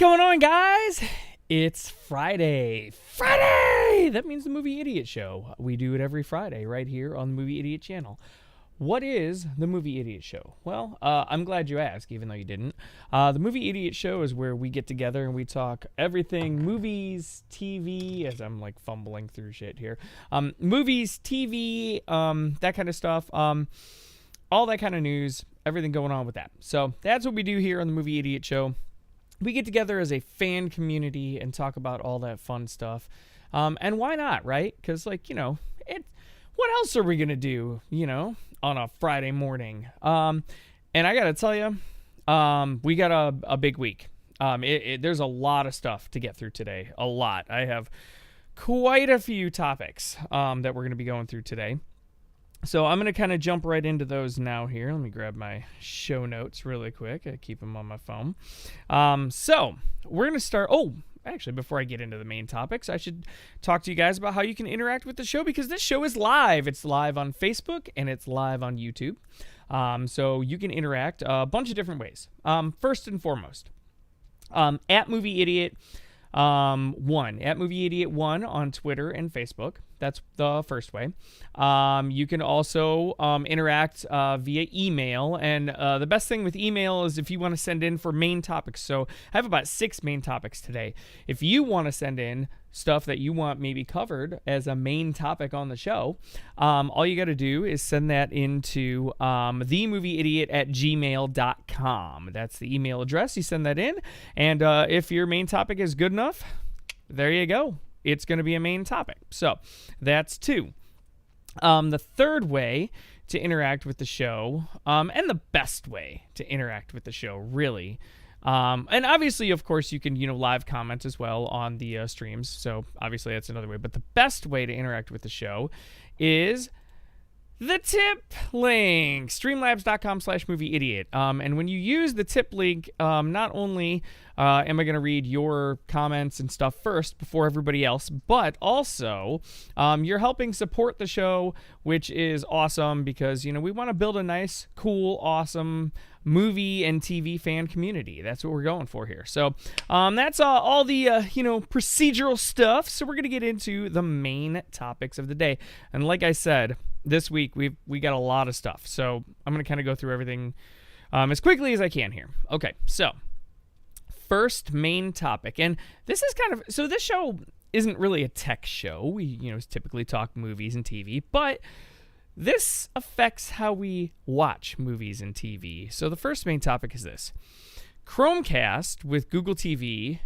going on, guys? It's Friday. Friday! That means the Movie Idiot Show. We do it every Friday right here on the Movie Idiot channel. What is the Movie Idiot Show? Well, I'm glad you asked, even though you didn't. The Movie Idiot Show is where we get together and we talk everything movies, TV, as I'm like fumbling through shit here. Movies, TV, that kind of stuff. All that kind of news, everything going on with that. So that's what we do here on the Movie Idiot Show. We get together as a fan community and talk about all that fun stuff. And why not, right? Because, like, you know, what else are we going to do, you know, on a Friday morning? And I got to tell you, we got a big week. There's a lot of stuff to get through today. A lot. I have quite a few topics that we're going to be going through today. So I'm going to kind of jump right into those now here. Let me grab my show notes really quick. I keep them on my phone. So we're going to start. Oh, actually, before I get into the main topics, I should talk to you guys about how you can interact with the show, because this show is live. It's live on Facebook and it's live on YouTube. So you can interact a bunch of different ways. First and foremost, at Movie Idiot 1, at Movie Idiot 1 on Twitter and Facebook. That's the first way. You can also interact via email. And the best thing with email is if you want to send in for main topics. So I have about 6 main topics today. If you want to send in stuff that you want maybe covered as a main topic on the show, all you got to do is send that into themovieidiot@gmail.com. That's the email address. You send that in. And if your main topic is good enough, there you go. It's going to be a main topic. So that's 2. The third way to interact with the show, and the best way to interact with the show, really, and obviously, of course, you can, live comment as well on the streams. So obviously that's another way. But the best way to interact with the show is the tip link, streamlabs.com/movieidiot. And when you use the tip link, not only am I going to read your comments and stuff first before everybody else, but also you're helping support the show, which is awesome because, we want to build a nice, cool, awesome movie and TV fan community. That's what we're going for here. So that's all the, procedural stuff. So we're going to get into the main topics of the day. And like I said, this week we got a lot of stuff. So I'm going to kind of go through everything as quickly as I can here. Okay, so first main topic. And this is so this show isn't really a tech show. We, typically talk movies and TV, but this affects how we watch movies and TV. So the first main topic is this. Chromecast with Google TV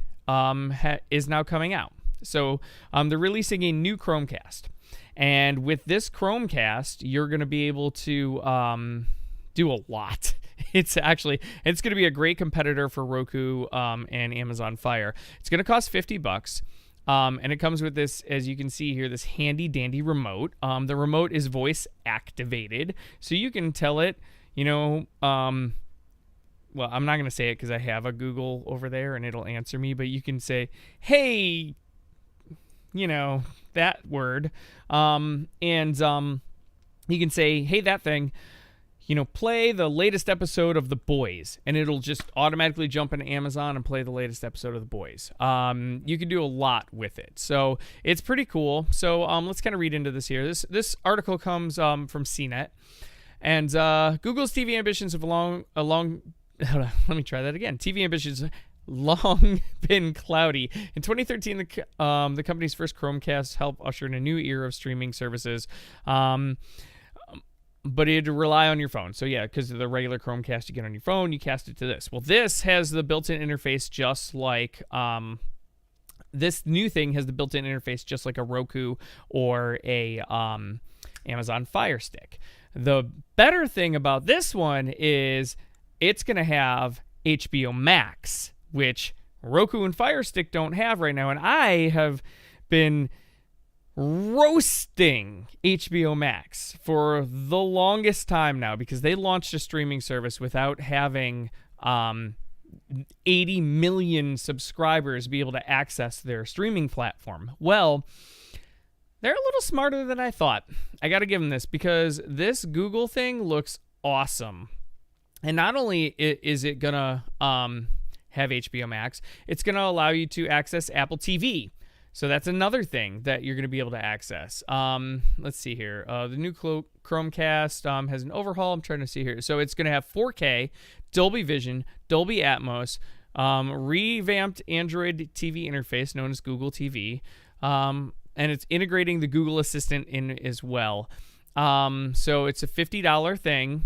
is now coming out. So they're releasing a new Chromecast. And with this Chromecast, you're going to be able to do a lot. It's going to be a great competitor for Roku and Amazon Fire. It's going to cost $50. And it comes with this, as you can see here, this handy dandy remote. The remote is voice activated, so you can tell it, well, I'm not going to say it because I have a Google over there and it'll answer me, but you can say, hey, that word. And you can say, hey, that thing, play the latest episode of The Boys, and it'll just automatically jump into Amazon and play the latest episode of The Boys. You can do a lot with it. So it's pretty cool. So let's kind of read into this here. This article comes from CNET. And Google's TV ambitions have let me try that again. TV ambitions long been cloudy. In 2013, the company's first Chromecast helped usher in a new era of streaming services. But it had to rely on your phone. So yeah, because of the regular Chromecast you get on your phone, you cast it to this. Well, this has the built-in interface just like this new thing has the built-in interface just like a Roku or a Amazon Fire Stick. The better thing about this one is it's going to have HBO Max, which Roku and Fire Stick don't have right now. And I have been roasting HBO Max for the longest time now because they launched a streaming service without having 80 million subscribers be able to access their streaming platform. Well, they're a little smarter than I thought. I got to give them this because this Google thing looks awesome. And not only is it going to have HBO Max, it's going to allow you to access Apple TV. So that's another thing that you're going to be able to access. Let's see here. The new Chromecast has an overhaul. I'm trying to see here. So it's going to have 4K, Dolby Vision, Dolby Atmos, revamped Android TV interface known as Google TV, and it's integrating the Google Assistant in as well. So it's a $50 thing,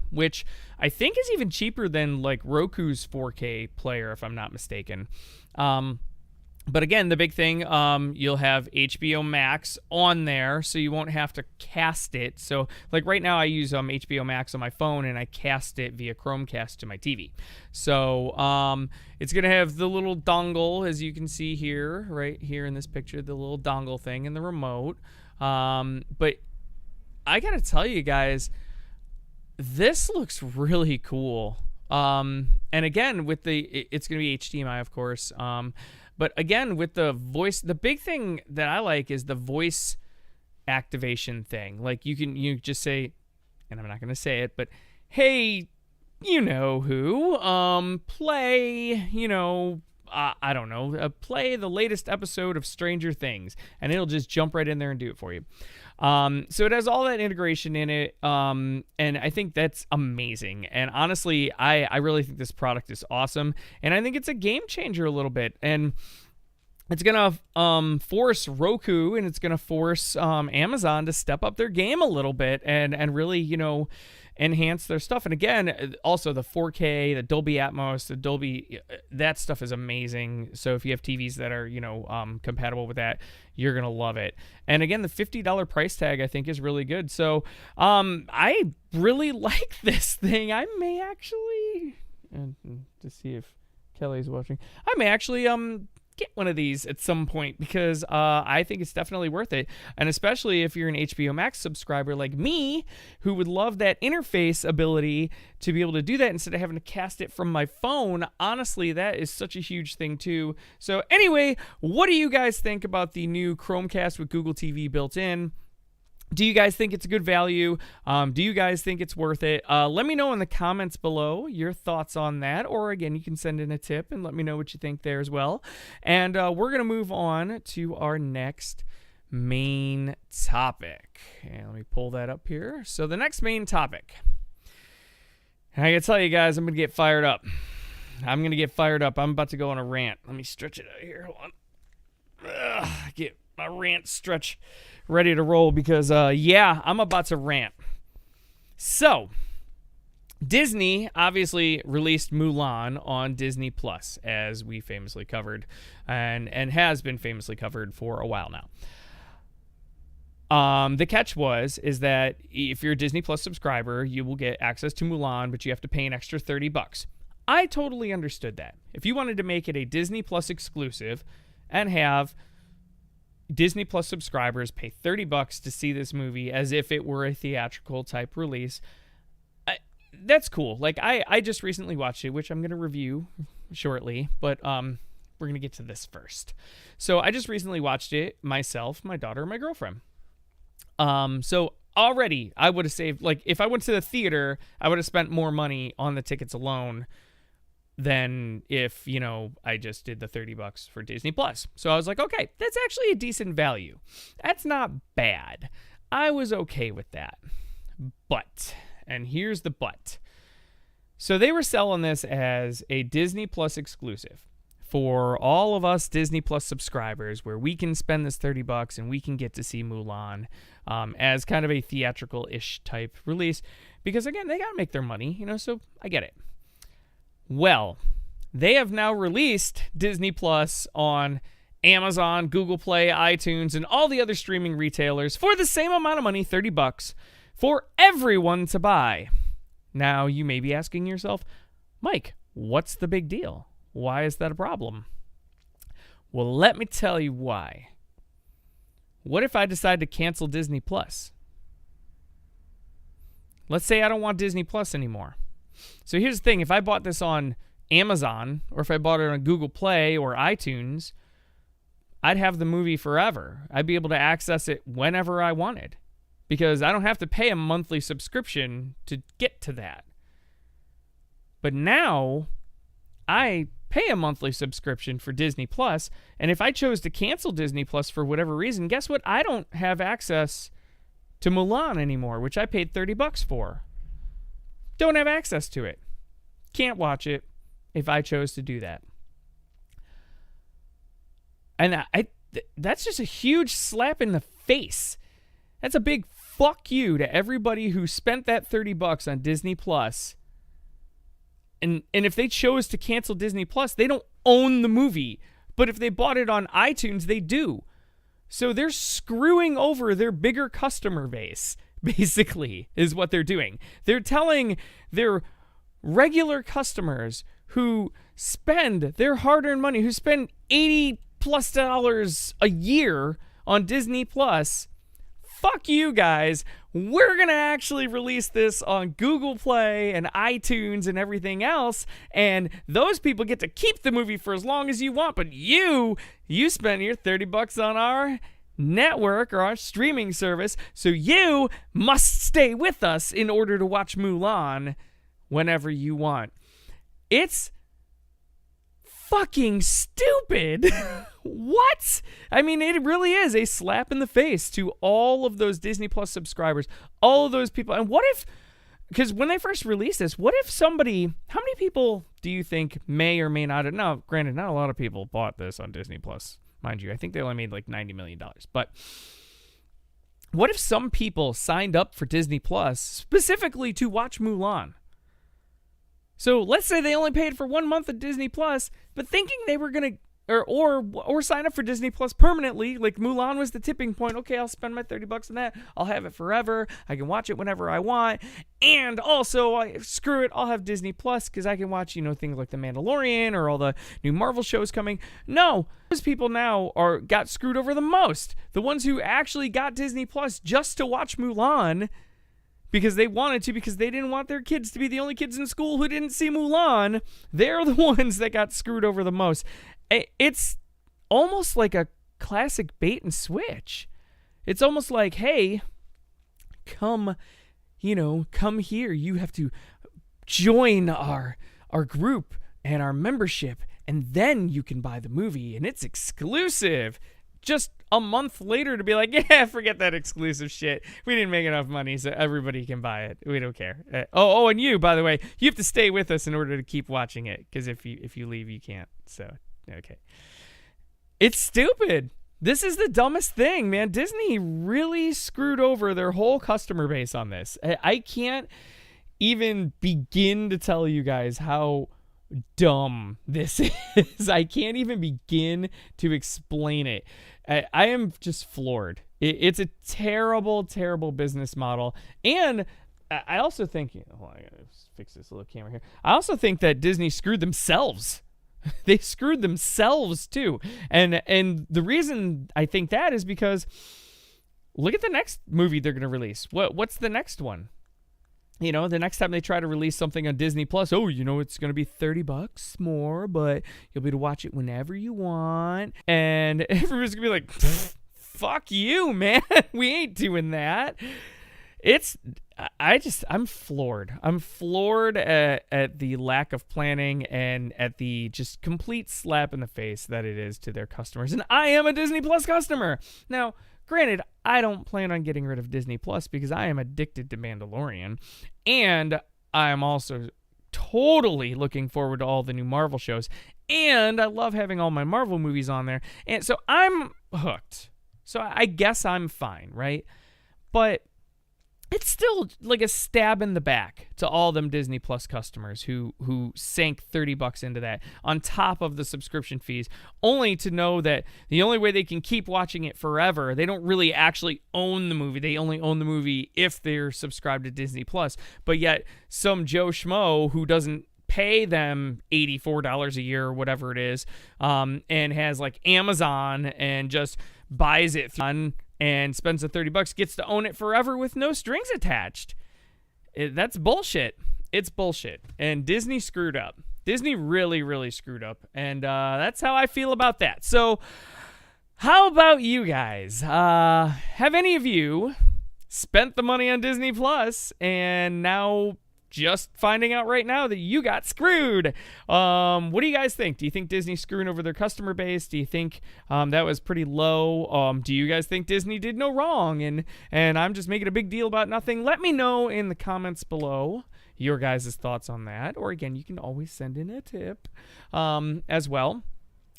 which I think is even cheaper than like Roku's 4K player, if I'm not mistaken. But again, the big thing, you'll have HBO Max on there, so you won't have to cast it. So, like right now, I use HBO Max on my phone, and I cast it via Chromecast to my TV. So, it's going to have the little dongle, as you can see here, right here in this picture, the little dongle thing and the remote. But I got to tell you guys, this looks really cool. And again, with it's going to be HDMI, of course. But again, with the voice, the big thing that I like is the voice activation thing. Like you just say, and I'm not going to say it, but hey, you know who, play, I don't know, play the latest episode of Stranger Things, and it'll just jump right in there and do it for you. So it has all that integration in it, and I think that's amazing. And honestly, I really think this product is awesome, and I think it's a game changer a little bit. And it's gonna force Roku, and it's gonna force Amazon to step up their game a little bit and really enhance their stuff. And again, also the 4K, the Dolby Atmos, the Dolby, that stuff is amazing. So if you have TVs that are, compatible with that, you're going to love it. And again, the $50 price tag, I think, is really good. So I really like this thing. I may actually, to see if Kelly's watching, I may actually get one of these at some point, because I think it's definitely worth it. And especially if you're an HBO Max subscriber like me, who would love that interface ability to be able to do that instead of having to cast it from my phone. Honestly, that is such a huge thing too. So anyway, what do you guys think about the new Chromecast with Google TV built in? Do you guys think it's a good value? Do you guys think it's worth it? Let me know in the comments below your thoughts on that. Or again, you can send in a tip and let me know what you think there as well. And we're going to move on to our next main topic. And let me pull that up here. So the next main topic. I got to tell you guys, I'm going to get fired up. I'm about to go on a rant. Let me stretch it out here. Hold on. Get my rant stretch ready to roll, because I'm about to rant. So Disney obviously released Mulan on Disney Plus, as we famously covered, and has been famously covered for a while now. The catch is that if you're a Disney Plus subscriber, you will get access to Mulan, but you have to pay an extra $30. I totally understood that. If you wanted to make it a Disney Plus exclusive and have Disney Plus subscribers pay $30 to see this movie as if it were a theatrical type release, that's cool. Like I just recently watched it, which I'm going to review shortly, but we're going to get to this first. So I just recently watched it myself, my daughter, and my girlfriend. So already I would have saved, like if I went to the theater, I would have spent more money on the tickets alone than if, I just did the $30 for Disney Plus. So I was like, okay, that's actually a decent value. That's not bad. I was okay with that. But, and here's the but. So they were selling this as a Disney Plus exclusive for all of us Disney Plus subscribers, where we can spend this $30 and we can get to see Mulan as kind of a theatrical-ish type release. Because again, they got to make their money, so I get it. Well, they have now released Disney Plus on Amazon, Google Play, iTunes, and all the other streaming retailers for the same amount of money, $30, for everyone to buy. Now, you may be asking yourself, Mike, what's the big deal? Why is that a problem? Well, let me tell you why. What if I decide to cancel Disney Plus? Let's say I don't want Disney Plus anymore. So here's the thing. If I bought this on Amazon, or if I bought it on Google Play or iTunes, I'd have the movie forever. I'd be able to access it whenever I wanted, because I don't have to pay a monthly subscription to get to that. But now I pay a monthly subscription for Disney Plus, and if I chose to cancel Disney Plus for whatever reason, guess what? I don't have access to Mulan anymore, which I paid $30 for. Don't have access to it. Can't watch it if I chose to do that. And that's just a huge slap in the face. That's a big fuck you to everybody who spent that $30 on Disney Plus. And if they chose to cancel Disney Plus, they don't own the movie. But if they bought it on iTunes, they do. So they're screwing over their bigger customer base, basically, is what they're doing. They're telling their regular customers who spend their hard-earned money, who spend $80+ a year on Disney Plus, fuck you guys. We're going to actually release this on Google Play and iTunes and everything else, and those people get to keep the movie for as long as you want, but you spend your $30 on our network or our streaming service, so you must stay with us in order to watch Mulan whenever you want. It's fucking stupid. What? I mean, it really is a slap in the face to all of those Disney Plus subscribers, all of those people. And what if, because when they first released this, what if somebody, how many people do you think may or may not, now, granted, not a lot of people bought this on Disney Plus, mind you. I think they only made like $90 million. But what if some people signed up for Disney Plus specifically to watch Mulan? So let's say they only paid for 1 month of Disney Plus, but thinking they were going to, or sign up for Disney Plus permanently, like Mulan was the tipping point. Okay, I'll spend my $30 on that. I'll have it forever. I can watch it whenever I want. And also, screw it, I'll have Disney Plus because I can watch, things like The Mandalorian or all the new Marvel shows coming. No, those people now got screwed over the most. The ones who actually got Disney Plus just to watch Mulan because they wanted to, because they didn't want their kids to be the only kids in school who didn't see Mulan. They're the ones that got screwed over the most. It's almost like a classic bait and switch. It's almost like, hey, come here. You have to join our group and our membership, and then you can buy the movie, and it's exclusive. Just a month later to be like, yeah, forget that exclusive shit. We didn't make enough money, so everybody can buy it. We don't care. And you, by the way, you have to stay with us in order to keep watching it, because if you leave, you can't. So, okay. It's stupid. This is the dumbest thing, man. Disney really screwed over their whole customer base on this. I can't even begin to tell you guys how dumb this is. I can't even begin to explain it. I am just floored. It's a terrible, terrible business model. And I also think, hold on, I gotta fix this little camera here. I also think that Disney screwed themselves. They screwed themselves too. And the reason I think that is because look at the next movie they're going to release. What's the next one? The next time they try to release something on Disney Plus, it's going to be $30 more, but you'll be able to watch it whenever you want. And everybody's going to be like, fuck you, man. We ain't doing that. I'm floored. I'm floored at the lack of planning and at the just complete slap in the face that it is to their customers. And I am a Disney Plus customer. Now, granted, I don't plan on getting rid of Disney Plus because I am addicted to Mandalorian. And I am also totally looking forward to all the new Marvel shows. And I love having all my Marvel movies on there. And so I'm hooked. So I guess I'm fine, right? But it's still like a stab in the back to all them Disney Plus customers who sank $30 into that on top of the subscription fees, only to know that the only way they can keep watching it forever, they don't really actually own the movie. They only own the movie if they're subscribed to Disney Plus. But yet some Joe Schmo who doesn't pay them $84 a year or whatever it is, and has like Amazon and just buys it and spends the $30, gets to own it forever with no strings attached. That's bullshit. It's bullshit. And Disney screwed up. Disney really, really screwed up. And that's how I feel about that. So how about you guys? Have any of you spent the money on Disney Plus and now just finding out right now that you got screwed. What do you guys think? Do you think Disney's screwing over their customer base? Do you think that was pretty low? Do you guys think Disney did no wrong and I'm just making a big deal about nothing? Let me know in the comments below your guys' thoughts on that. Or again, you can always send in a tip as well.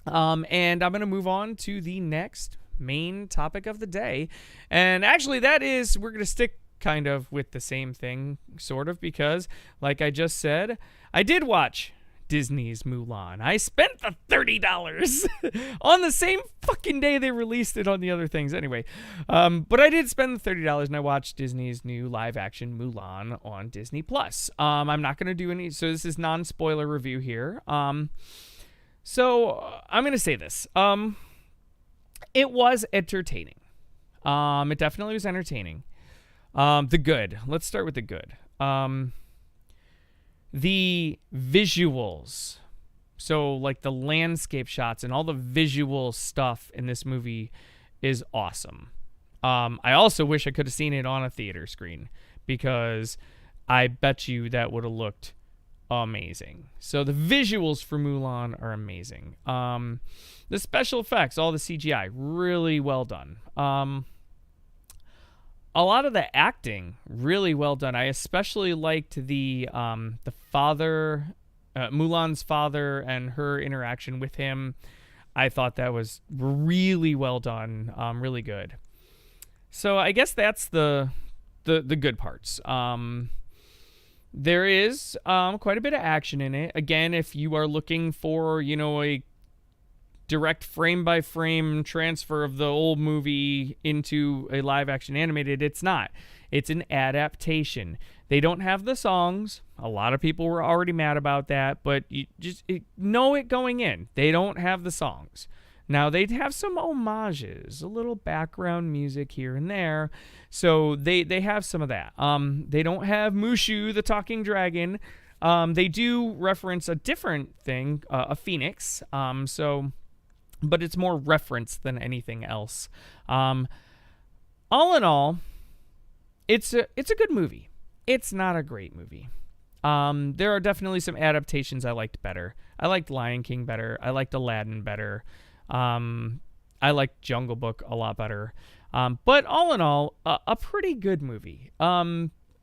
And I'm going to move on to the next main topic of the day. And actually, we're going to stick kind of with the same thing, sort of, because like I just said, I did watch Disney's Mulan. I spent the $30 on the same fucking day they released it on the other things anyway. But I did spend the $30 and I watched Disney's new live action Mulan on Disney Plus. I'm not going to do any, so this is non-spoiler review here. So I'm going to say this. It was entertaining. It definitely was entertaining. The good. Let's start with the good. The visuals. So like the landscape shots and all the visual stuff in this movie is awesome. I also wish I could have seen it on a theater screen because I bet you that would have looked amazing. So the visuals for Mulan are amazing. The special effects, all the CGI, really well done. A lot of the acting, really well done. I especially liked the father, Mulan's father, and her interaction with him. I thought that was really well done, really good. So I guess that's the good parts. There is quite a bit of action in it. Again, if you are looking for, a direct frame-by-frame transfer of the old movie into a live-action animated, it's not. It's an adaptation. They don't have the songs. A lot of people were already mad about that, but you just know it going in. They don't have the songs. Now, they have some homages, a little background music here and there, so they have some of that. They don't have Mushu, the talking dragon. They do reference a different thing, a phoenix, but it's more reference than anything else. All in all, it's a good movie. It's not a great movie. There are definitely some adaptations I liked better. I liked Lion King better. I liked Aladdin better. I liked Jungle Book a lot better. But all in all, a pretty good movie.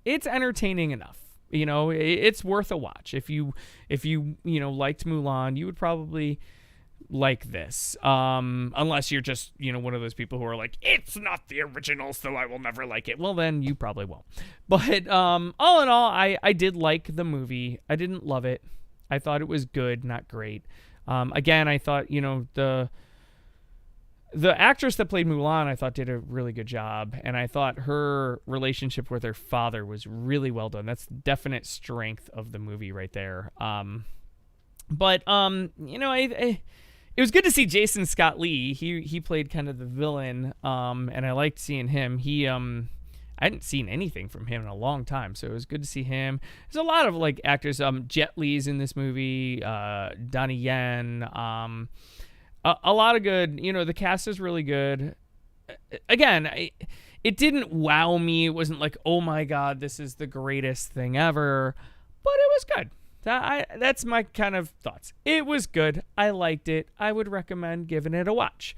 It's entertaining enough. It's worth a watch. If you liked Mulan, you would probably like this. Unless you're just, one of those people who are like, it's not the original, so I will never like it. Well, then you probably won't. But all in all, I did like the movie. I didn't love it. I thought it was good, not great. Again, I thought, the actress that played Mulan, I thought did a really good job. And I thought her relationship with her father was really well done. That's definite strength of the movie right there. It was good to see Jason Scott Lee. He played kind of the villain. And I liked seeing him. I hadn't seen anything from him in a long time, so it was good to see him. There's a lot of actors. Jet Li's in this movie. Donnie Yen. A lot of good. The cast is really good. Again, it didn't wow me. It wasn't like, oh my god, this is the greatest thing ever. But it was good. That's my kind of thoughts. It was good. I liked it. I would recommend giving it a watch.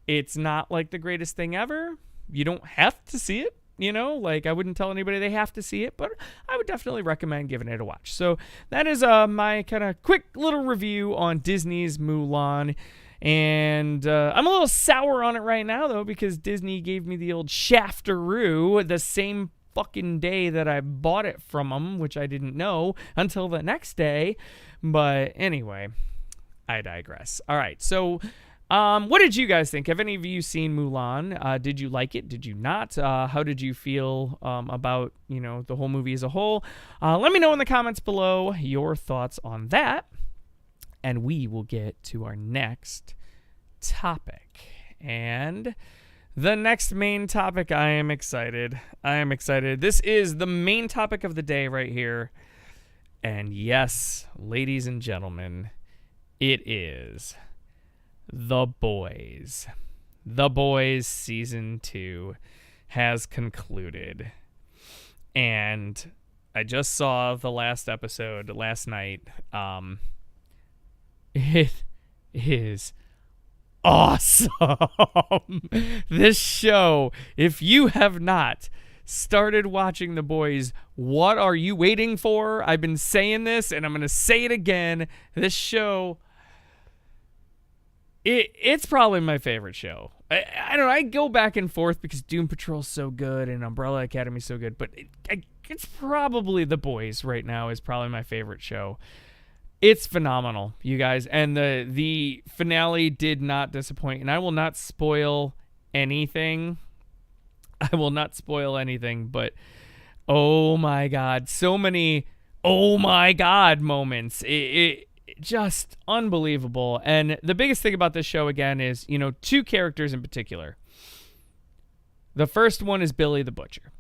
It's not like the greatest thing ever. You don't have to see it. I wouldn't tell anybody they have to see it, but I would definitely recommend giving it a watch. So that is my kind of quick little review on Disney's Mulan. And I'm a little sour on it right now, though, because Disney gave me the old shaftaroo the same fucking day that I bought it from them, which I didn't know until the next day. But anyway, I digress. All right, so what did you guys think? Have any of you seen Mulan? Did you like it? Did you not? How did you feel about, the whole movie as a whole? Let me know in the comments below your thoughts on that. And we will get to our next topic. And the next main topic, I am excited. This is the main topic of the day right here. And yes, ladies and gentlemen, it is The Boys. The Boys Season 2 has concluded. And I just saw the last episode last night. It is awesome. This show, if you have not started watching The Boys, what are you waiting for? I've been saying this, and I'm going to say it again. This show, it's probably my favorite show. I don't know. I go back and forth because Doom Patrol's so good and Umbrella Academy's so good, but it's probably The Boys right now is probably my favorite show. It's phenomenal, you guys, and the finale did not disappoint, and I will not spoil anything. But oh my God, so many oh my God moments. It just unbelievable. And the biggest thing about this show, again, is, two characters in particular. The first one is Billy the Butcher.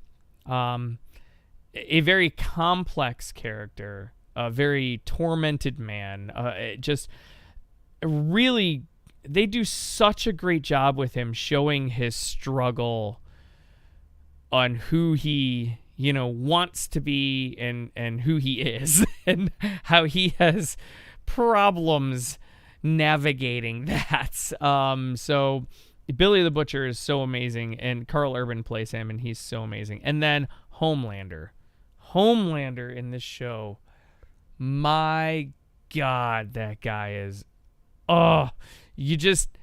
A very complex character, a very tormented man. Just really, they do such a great job with him showing his struggle on who he, wants to be and who he is and how he has problems navigating that. So Billy the Butcher is so amazing, and Carl Urban plays him, and he's so amazing. And then Homelander in this show, my God, that guy is, you just,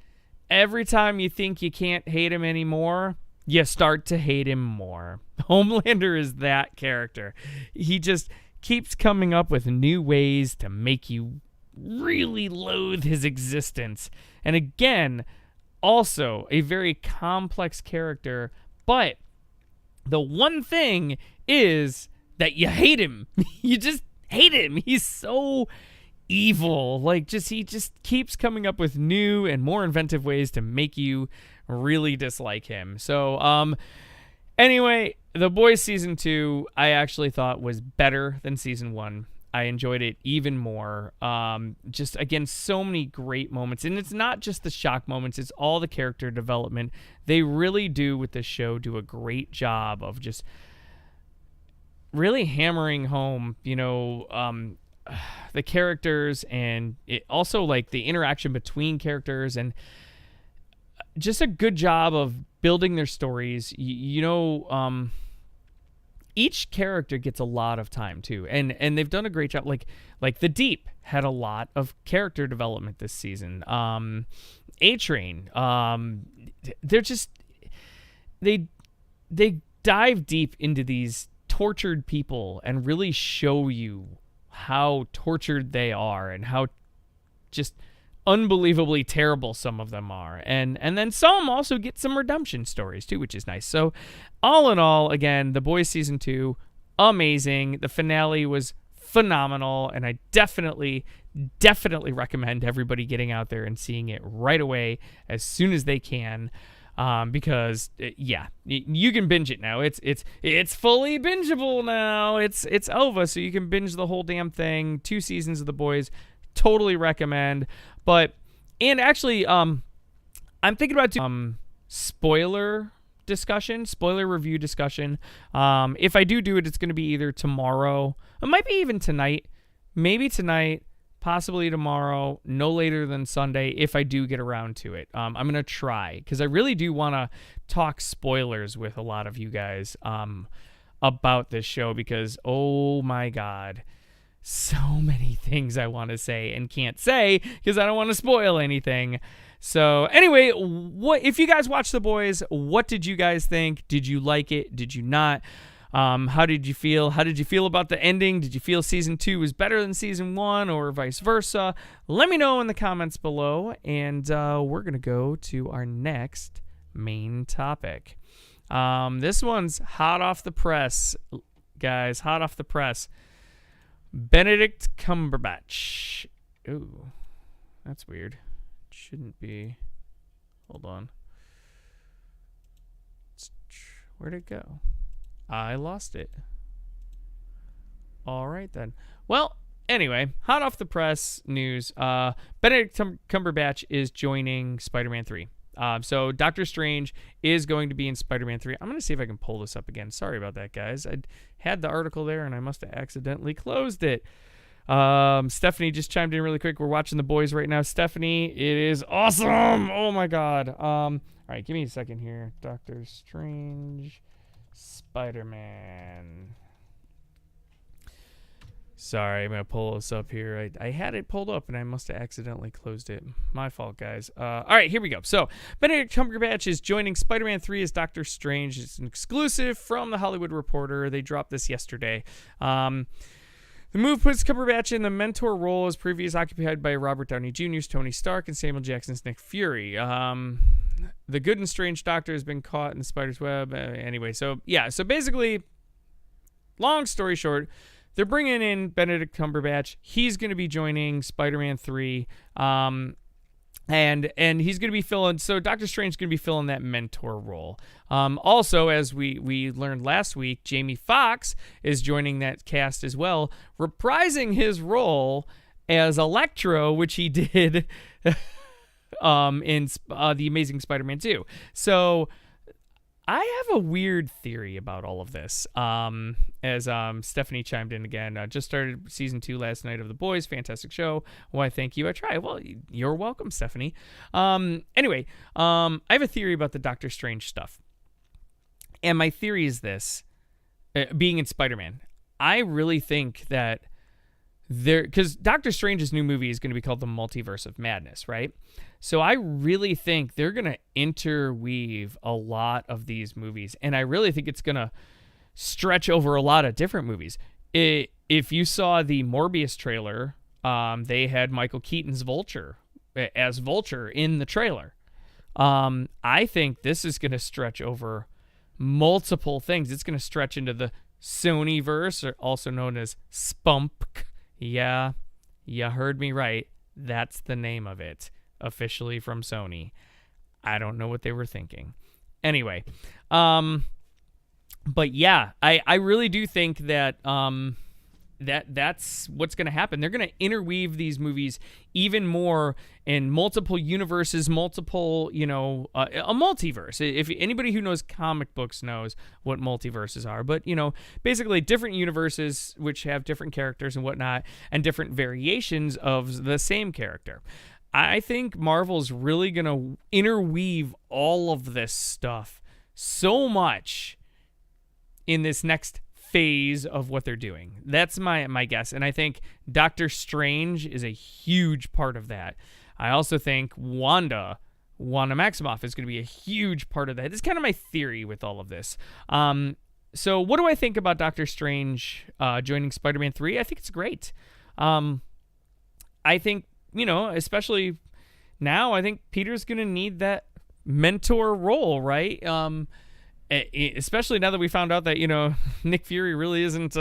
every time you think you can't hate him anymore, you start to hate him more. Homelander is that character. He just keeps coming up with new ways to make you really loathe his existence. And again, also a very complex character, but the one thing is that you hate him. You just hate him. He's so evil. He just keeps coming up with new and more inventive ways to make you really dislike him. So, anyway, The Boys Season 2, I actually thought was better than Season 1. I enjoyed it even more. Just, again, so many great moments. And it's not just the shock moments. It's all the character development. They really do, with this show, do a great job of just really hammering home, the characters, and it also, the interaction between characters, and just a good job of building their stories. Each character gets a lot of time too, and they've done a great job. Like the Deep had a lot of character development this season. A-Train, they're just they dive deep into these tortured people and really show you how tortured they are and how just unbelievably terrible some of them are, and then some also get some redemption stories too, which is nice. So all in all, again, The Boys Season 2, amazing. The finale was phenomenal, and I definitely recommend everybody getting out there and seeing it right away as soon as they can, because you can binge it now. It's fully bingeable now. It's over, so you can binge the whole damn thing. 2 seasons of The Boys. Totally recommend. But, and actually, I'm thinking about doing spoiler review discussion. If I do it, it's going to be either tomorrow, it might be even tonight, maybe tonight, possibly tomorrow, no later than Sunday, if I do get around to it. I'm going to try, because I really do want to talk spoilers with a lot of you guys about this show, because, oh my God, so many things I want to say and can't say because I don't want to spoil anything. So anyway, what if you guys watch The Boys? What did you guys think? Did you like it? Did you not? How did you feel? How did you feel about the ending? Did you feel Season 2 was better than Season 1 or vice versa? Let me know in the comments below, and we're going to go to our next main topic. This one's hot off the press, guys, hot off the press. Benedict Cumberbatch. Ooh, that's weird. It shouldn't be. Hold on. Where'd it go? I lost it. All right, then. Well, anyway, hot off the press news. Benedict Cumberbatch is joining Spider-Man 3. So Doctor Strange is going to be in Spider-Man 3. I'm going to see if I can pull this up again. Sorry about that, guys. I had the article there, and I must have accidentally closed it. Stephanie just chimed in really quick. We're watching The Boys right now. Stephanie, it is awesome. Oh, my God. All right, give me a second here. Doctor Strange, Spider-Man. Sorry, I'm going to pull this up here. I had it pulled up, and I must have accidentally closed it. My fault, guys. All right, here we go. So, Benedict Cumberbatch is joining Spider-Man 3 as Doctor Strange. It's an exclusive from The Hollywood Reporter. They dropped this yesterday. The move puts Cumberbatch in the mentor role as previously occupied by Robert Downey Jr.'s Tony Stark and Samuel Jackson's Nick Fury. The good and strange Doctor has been caught in the spider's web. Anyway, so basically, long story short, they're bringing in Benedict Cumberbatch. He's going to be joining Spider-Man 3. And he's going to be filling, so Doctor Strange is going to be filling that mentor role. Also, as we learned last week, Jamie Foxx is joining that cast as well, reprising his role as Electro, which he did in The Amazing Spider-Man 2. So I have a weird theory about all of this. As Stephanie chimed in again, just started season 2 last night of The Boys. Fantastic show. Why, thank you. I try. Well, you're welcome, Stephanie. Anyway, I have a theory about the Doctor Strange stuff. And my theory is this, being in Spider-Man. I really think that because Doctor Strange's new movie is going to be called The Multiverse of Madness, right? So I really think they're going to interweave a lot of these movies, and I really think it's going to stretch over a lot of different movies. If you saw the Morbius trailer, they had Michael Keaton's Vulture as Vulture in the trailer. I think this is going to stretch over multiple things. It's going to stretch into the Sonyverse, or also known as Spunk. Yeah, you heard me right. That's the name of it, officially from Sony. I don't know what they were thinking. Anyway, but yeah, I really do think that that's what's going to happen. They're going to interweave these movies even more in multiple universes, multiple, a multiverse. If anybody who knows comic books knows what multiverses are, but, basically different universes which have different characters and whatnot, and different variations of the same character. I think Marvel's really going to interweave all of this stuff so much in this next phase of what they're doing. That's my guess. And I think Doctor Strange is a huge part of that. I also think Wanda Maximoff is going to be a huge part of that. This is kind of my theory with all of this. So what do I think about Doctor Strange joining Spider-Man 3? I think it's great. I think, especially now, I think Peter's going to need that mentor role, right? Especially now that we found out that, Nick Fury really isn't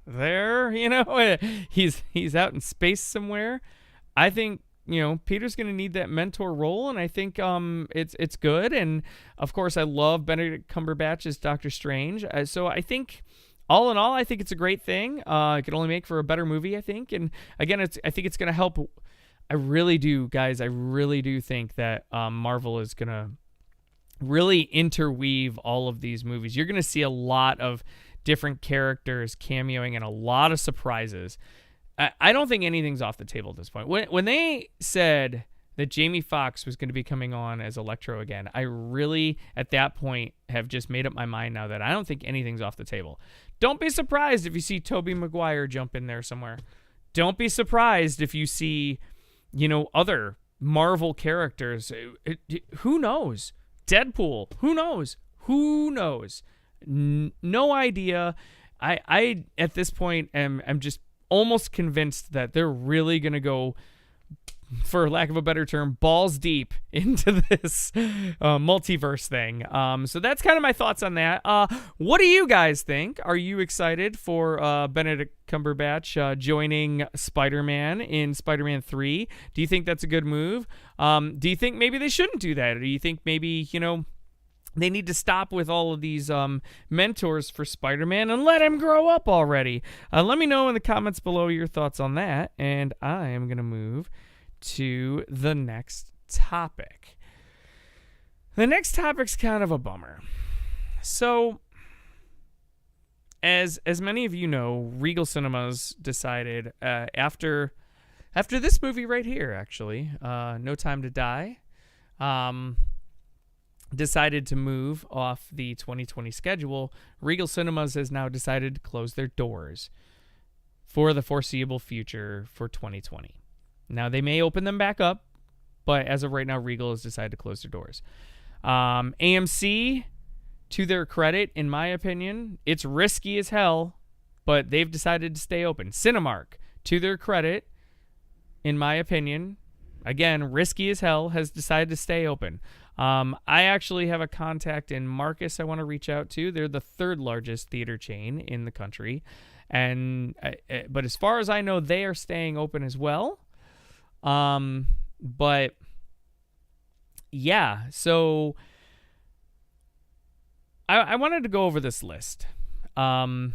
there, he's out in space somewhere. I think, Peter's going to need that mentor role, and I think it's good. And, of course, I love Benedict Cumberbatch as Doctor Strange. So I think, all in all, I think it's a great thing. It could only make for a better movie, I think. And, again, I think it's going to help. I really do, guys. I really do think that Marvel is going to really interweave all of these movies. You're going to see a lot of different characters cameoing and a lot of surprises. I don't think anything's off the table at this point. When they said that Jamie Foxx was going to be coming on as Electro again, I really, at that point, have just made up my mind now that I don't think anything's off the table. Don't be surprised if you see Tobey Maguire jump in there somewhere. Don't be surprised if you see, other Marvel characters. Who knows? Deadpool. Who knows? No idea. I at this point am just almost convinced that they're really going to go, for lack of a better term, balls deep into this multiverse thing. So that's kind of my thoughts on that. What do you guys think? Are you excited for Benedict Cumberbatch joining Spider-Man in Spider-Man 3? Do you think that's a good move? Do you think maybe they shouldn't do that? Or do you think maybe, they need to stop with all of these mentors for Spider-Man and let him grow up already? Let me know in the comments below your thoughts on that, and I am going to move to the next topic. The next topic's kind of a bummer. So, as many of you know, Regal Cinemas decided after this movie right here, actually, No Time to Die, decided to move off the 2020 schedule. Regal Cinemas has now decided to close their doors for the foreseeable future for 2020. Now, they may open them back up, but as of right now, Regal has decided to close their doors. AMC, to their credit, in my opinion, it's risky as hell, but they've decided to stay open. Cinemark, to their credit, in my opinion, again, risky as hell, has decided to stay open. I actually have a contact in Marcus I want to reach out to. They're the third largest theater chain in the country. But as far as I know, they are staying open as well. But yeah, so I wanted to go over this list. And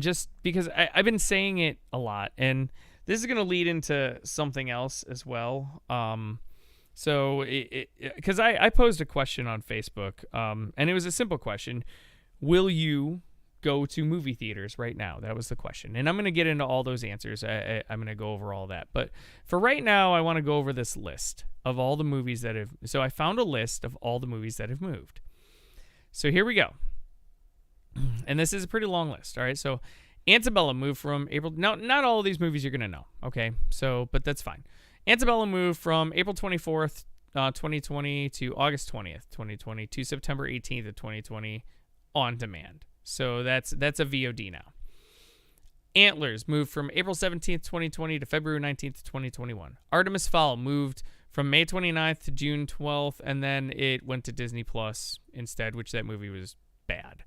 just because I've been saying it a lot, and this is going to lead into something else as well. So because I posed a question on Facebook, and it was a simple question. Will you go to movie theaters right now? That was the question. And I'm going to get into all those answers. I'm going to go over all that. But for right now, I want to go over this list of all the movies that have... So I found a list of all the movies that have moved. So here we go. And this is a pretty long list. All right. So Antebellum moved from April... Now, not all of these movies you're going to know. Okay. So, but that's fine. Antebellum moved from April 24th, 2020 to August 20th, 2020 to September 18th of 2020 on demand. So that's a VOD now. Antlers moved from April 17th, 2020 to February 19th, 2021. Artemis Fowl moved from May 29th to June 12th, and then it went to Disney Plus instead, which that movie was bad.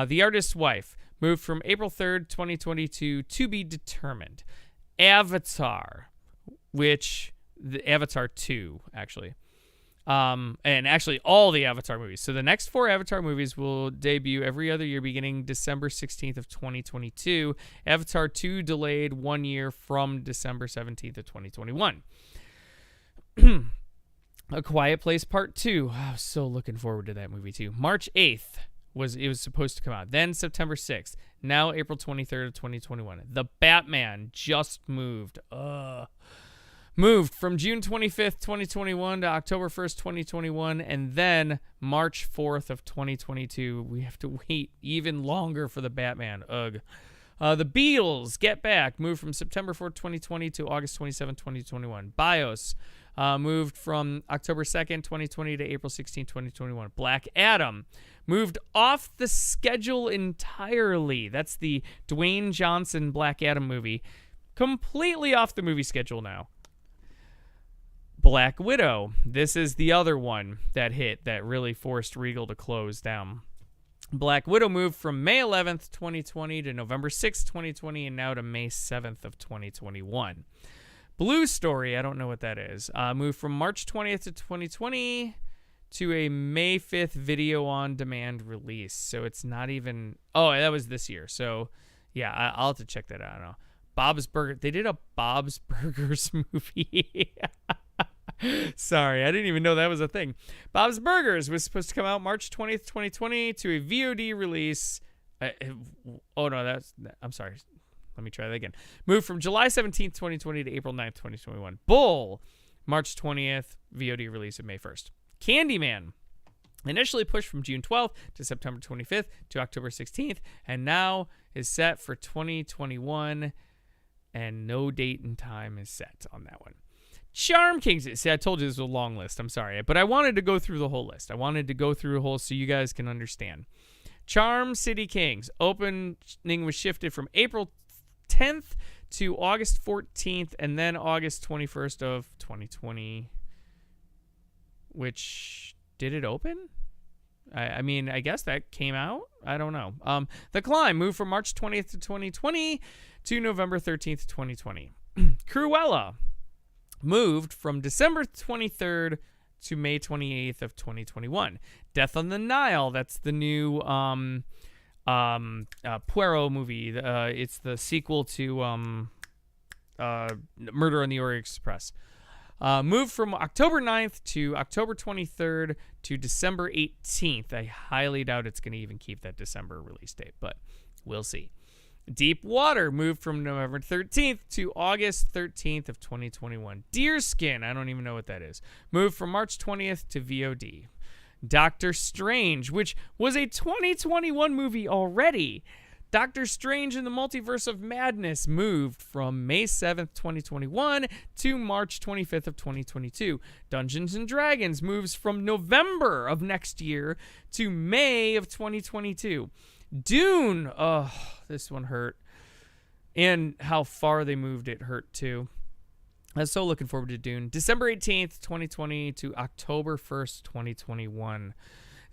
The Artist's Wife moved from April 3rd, 2022 to be determined. Avatar, which the Avatar 2, actually. And actually all the Avatar movies. So the next 4 Avatar movies will debut every other year beginning December 16th of 2022. Avatar 2 delayed 1 year from December 17th of 2021. A Quiet Place Part 2. I was so looking forward to that movie too. March 8th was supposed to come out. Then September 6th. Now April 23rd of 2021. The Batman just moved. Moved from June 25th, 2021 to October 1st, 2021, and then March 4th of 2022. We have to wait even longer for the Batman. Ugh. The Beatles, Get Back, moved from September 4th, 2020 to August 27th, 2021. BIOS moved from October 2nd, 2020 to April 16th, 2021. Black Adam moved off the schedule entirely. That's the Dwayne Johnson Black Adam movie. Completely off the movie schedule now. Black Widow. This is the other one that hit that really forced Regal to close down. Black Widow moved from May 11th, 2020 to November 6th, 2020, and now to May 7th of 2021. Blue Story, I don't know what that is, moved from March 20th to 2020 to a May 5th video on demand release. So it's not even... Oh, that was this year. So, yeah, I'll have to check that out. I don't know. Bob's Burger. They did a Bob's Burgers movie. Sorry, I didn't even know that was a thing. Bob's Burgers was supposed to come out March 20th, 2020 to a VOD release. I'm sorry. Let me try that again. Moved from July 17th, 2020 to April 9th, 2021. Bull, March 20th, VOD release of May 1st. Candyman, initially pushed from June 12th to September 25th to October 16th, and now is set for 2021, and no date and time is set on that one. Charm Kings. See, I told you this was a long list. I'm sorry. But I wanted to go through the whole list. I wanted to go through a whole so you guys can understand. Charm City Kings. Opening was shifted from April 10th to August 14th and then August 21st of 2020. Which, did it open? I mean, I guess that came out. I don't know. The Climb moved from March 20th to 2020 to November 13th, 2020. Cruella moved from December 23rd to May 28th of 2021. Death on the Nile, that's the new Poirot movie. It's the sequel to Murder on the Orient Express. Moved from October 9th to October 23rd to December 18th. I highly doubt it's going to even keep that December release date, but we'll see. Deep Water moved from November 13th to August 13th of 2021. Deerskin, I don't even know what that is, moved from March 20th to VOD. Doctor Strange, which was a 2021 movie already. Doctor Strange in the Multiverse of Madness moved from May 7th, 2021 to March 25th of 2022. Dungeons & Dragons moves from November of next year to May of 2022. Dune, oh, this one hurt. And how far they moved it hurt too. I was so looking forward to Dune. December 18th, 2020 to October 1st, 2021.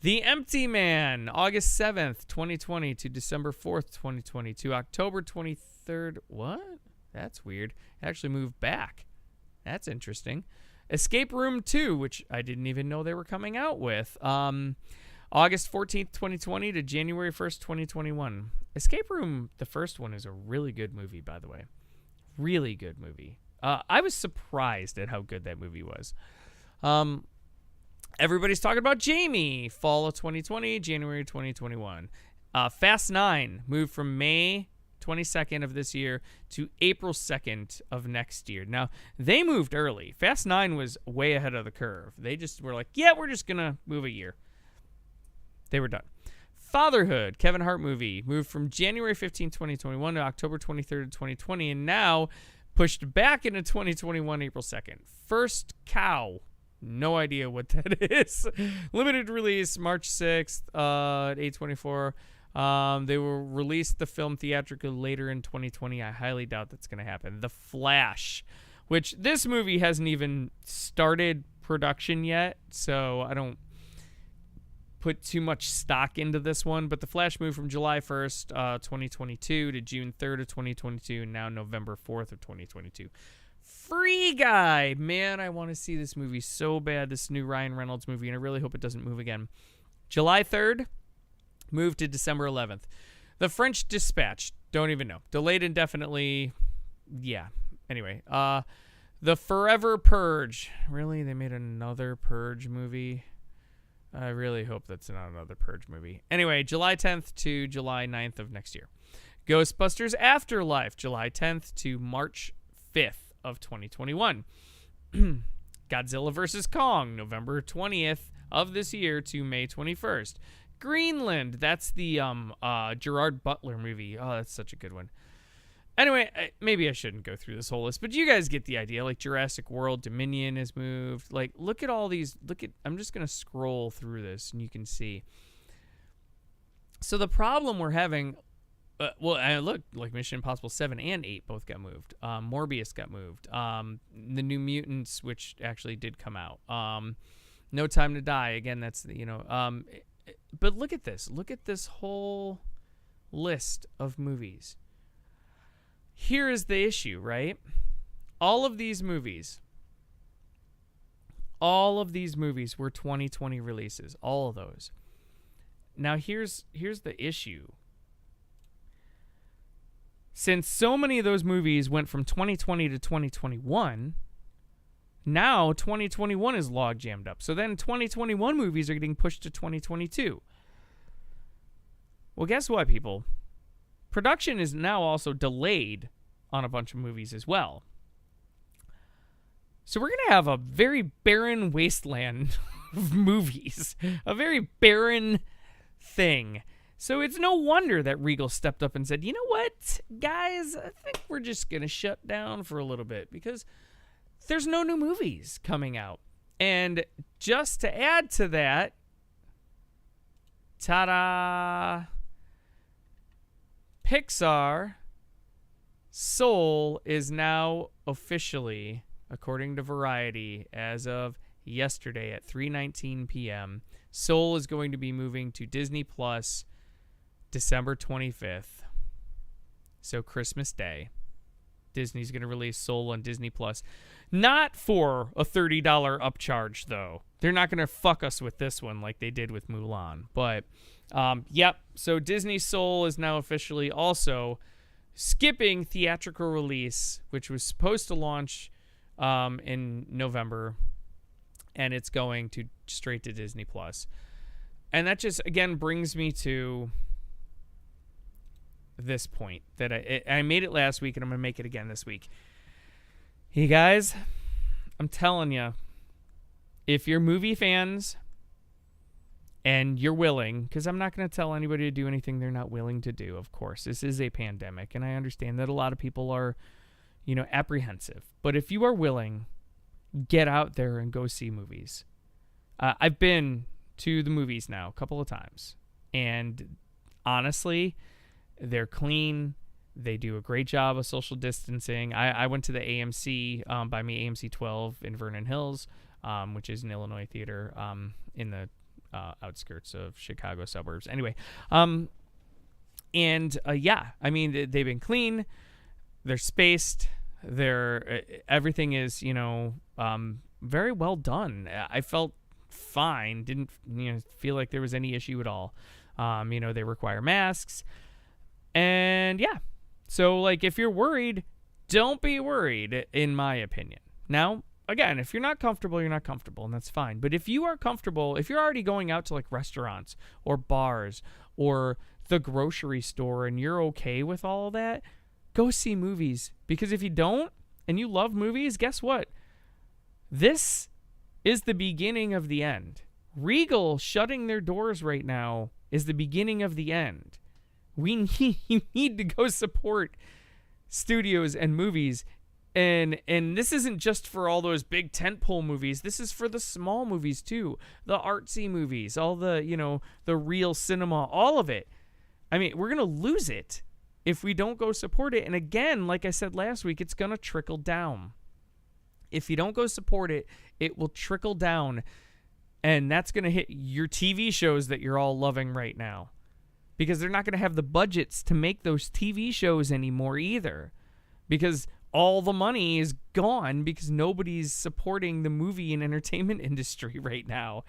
The Empty Man, August 7th, 2020 to December 4th, 2020 to October 23rd. What? That's weird. It actually moved back. That's interesting. Escape Room 2, which I didn't even know they were coming out with. August 14th, 2020 to January 1st, 2021. Escape Room, the first one, is a really good movie, by the way. Really good movie. I was surprised at how good that movie was. Everybody's talking about Jamie. Fall of 2020, January 2021. Fast 9 moved from May 22nd of this year to April 2nd of next year. Now, they moved early. Fast 9 was way ahead of the curve. They just were like, yeah, we're just going to move a year. They were done. Fatherhood, Kevin Hart movie, moved from January 15, 2021 to October 23rd, 2020, and now pushed back into 2021, April 2nd. First Cow, no idea what that is. Limited release, March 6th at 8/24. They will release the film theatrically later in 2020. I highly doubt that's going to happen. The Flash, which this movie hasn't even started production yet, so I don't put too much stock into this one, but The Flash moved from July 1st, 2022 to June 3rd of 2022, and now November 4th of 2022. Free Guy. Man, I want to see this movie so bad, this new Ryan Reynolds movie, and I really hope it doesn't move again. July 3rd, moved to December 11th. The French Dispatch. Don't even know. Delayed indefinitely. Yeah. Anyway, The Forever Purge. Really? They made another Purge movie? I really hope that's not another Purge movie. Anyway, July 10th to July 9th of next year. Ghostbusters Afterlife, July 10th to March 5th of 2021. Godzilla vs. Kong, November 20th of this year to May 21st. Greenland, that's the Gerard Butler movie. Oh, that's such a good one. Anyway, maybe I shouldn't go through this whole list, but you guys get the idea. Like Jurassic World Dominion has moved. Like, look at all these. I'm just going to scroll through this and you can see. So the problem we're having, look, like Mission Impossible 7 and 8 both got moved. Morbius got moved. The New Mutants, which actually did come out. No Time to Die. Again, that's, but look at this. Look at this whole list of movies. Here is the issue, right? All of these movies were 2020 releases. All of those. Now, here's the issue. Since so many of those movies went from 2020 to 2021, now 2021 is log jammed up. So then 2021 movies are getting pushed to 2022. Well, guess what, people? Production is now also delayed on a bunch of movies as well. So we're going to have a very barren wasteland of movies. A very barren thing. So it's no wonder that Regal stepped up and said, you know what, guys, I think we're just going to shut down for a little bit because there's no new movies coming out. And just to add to that, ta-da! Pixar Soul is now officially, according to Variety, as of yesterday at 3:19 p.m., Soul is going to be moving to Disney Plus December 25th. So Christmas Day. Disney's going to release Soul on Disney Plus. Not for a $30 upcharge, though. They're not going to fuck us with this one like they did with Mulan. But, yep. So Disney Soul is now officially also skipping theatrical release, which was supposed to launch in November, and it's going to straight to Disney Plus. And that just, again, brings me to this point that I made it last week, and I'm going to make it again this week. Hey, guys, I'm telling you, if you're movie fans and you're willing, because I'm not going to tell anybody to do anything they're not willing to do, of course. This is a pandemic, and I understand that a lot of people are, apprehensive. But if you are willing, get out there and go see movies. I've been to the movies now a couple of times, and honestly, they're clean. They do a great job of social distancing. I went to the AMC, by me, AMC 12 in Vernon Hills, which is an Illinois theater in the outskirts of Chicago suburbs. Anyway, yeah, I mean, they've been clean. They're spaced. Everything is, very well done. I felt fine. Didn't feel like there was any issue at all. They require masks, and yeah. So like, if you're worried, don't be worried, in my opinion. Now, again, if you're not comfortable, you're not comfortable, and that's fine. But if you are comfortable, if you're already going out to like restaurants or bars or the grocery store and you're okay with all that, go see movies. Because if you don't and you love movies, guess what? This is the beginning of the end. Regal shutting their doors right now is the beginning of the end. You need to go support studios and movies. And this isn't just for all those big tentpole movies. This is for the small movies too. The artsy movies, all the, the real cinema, all of it. I mean, we're going to lose it if we don't go support it. And again, like I said last week, it's going to trickle down. If you don't go support it, it will trickle down. And that's going to hit your TV shows that you're all loving right now. Because they're not going to have the budgets to make those TV shows anymore either. Because all the money is gone because nobody's supporting the movie and entertainment industry right now.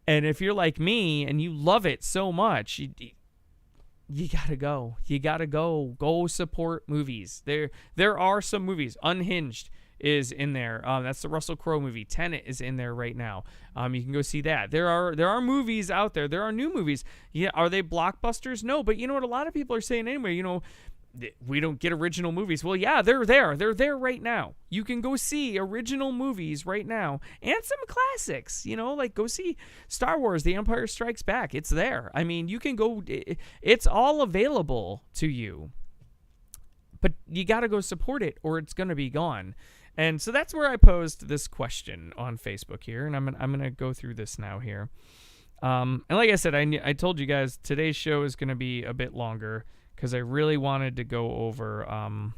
And if you're like me and you love it so much, you got to go. You got to go. Go support movies. There are some movies. Unhinged is in there. That's the Russell Crowe movie. Tenet is in there right now. You can go see that. There are movies out there. There are new movies. Yeah, are they blockbusters? No, but you know what a lot of people are saying anyway, we don't get original movies. Well, yeah, they're there. They're there right now. You can go see original movies right now and some classics, like go see Star Wars, The Empire Strikes Back. It's there. I mean, you can go, it's all available to you, but you got to go support it or it's going to be gone. And so that's where I posed this question on Facebook here, and I'm gonna go through this now here. And like I said, I told you guys today's show is going to be a bit longer because I really wanted to go over. And